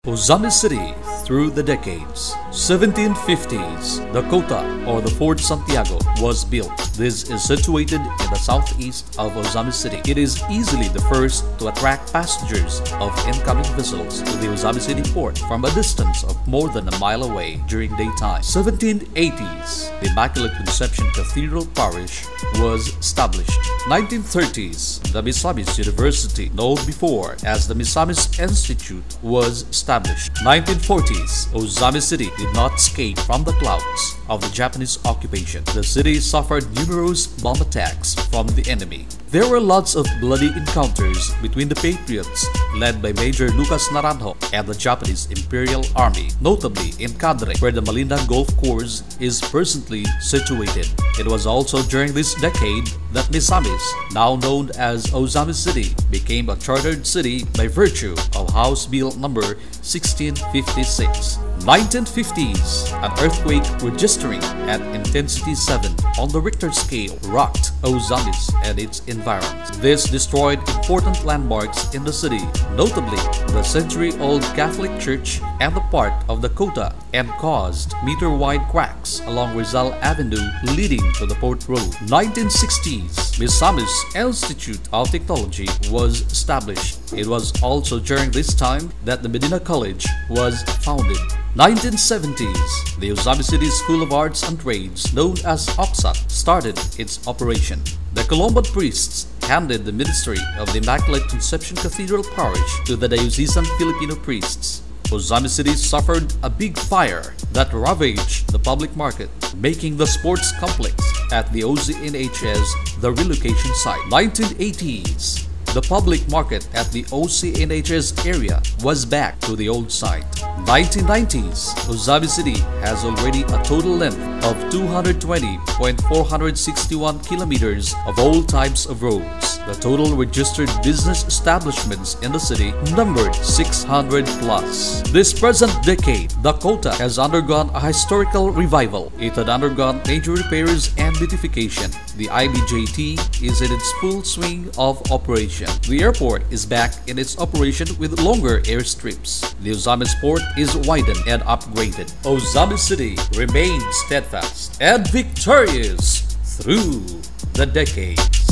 Ozami City through the decades. 1750s, the Kota or the Fort Santiago was built. This is situated in the southeast of Ozami City. It is easily the first to attract passengers of incoming vessels to the Ozami City port from a distance of more than a mile away during daytime. 1780s, the Immaculate Conception Cathedral Parish was established. 1930s, the Misamis University, known before as the Misamis Institute, was established. 1940s, Ozami City did not escape from the clouds of the Japanese occupation. The city suffered numerous bomb attacks from the enemy. There were lots of bloody encounters between the Patriots, led by Major Lucas Naranjo, and the Japanese Imperial Army, notably in Cadre, where the Malindan Golf Course is presently situated. It was also during this decade that Misamis, now known as Ozami City, became a chartered city by virtue of House Bill number 1656. 1950s, an earthquake registering at intensity 7 on the Richter scale rocked Ozamis and its environs. This destroyed important landmarks in the city, notably the century-old Catholic Church and the part of the Kota, and caused meter-wide cracks along Rizal Avenue leading to the Port Road. 1960s, Misamis Institute of Technology was established. It was also during this time that the Medina College was founded. 1970s, the Ozami City School of Arts and Trades, known as OXA, started its operation. The Colomban priests handed the ministry of the Immaculate Conception Cathedral Parish to the diocesan Filipino priests. Ozami City suffered a big fire that ravaged the public market, making the sports complex at the OCNHS the relocation site. 1980s, the public market at the OCNHS area was back to the old site. 1990s, Ozami City has already a total length of 220.461 kilometers of all types of roads. The total registered business establishments in the city numbered 600 plus. This present decade, the Kota has undergone a historical revival. It had undergone major repairs and beautification. The IBJT is in its full swing of operation. The airport is back in its operation with longer airstrips. The Ozami Port is widened and upgraded. Ozami City remains steadfast and victorious through the decades.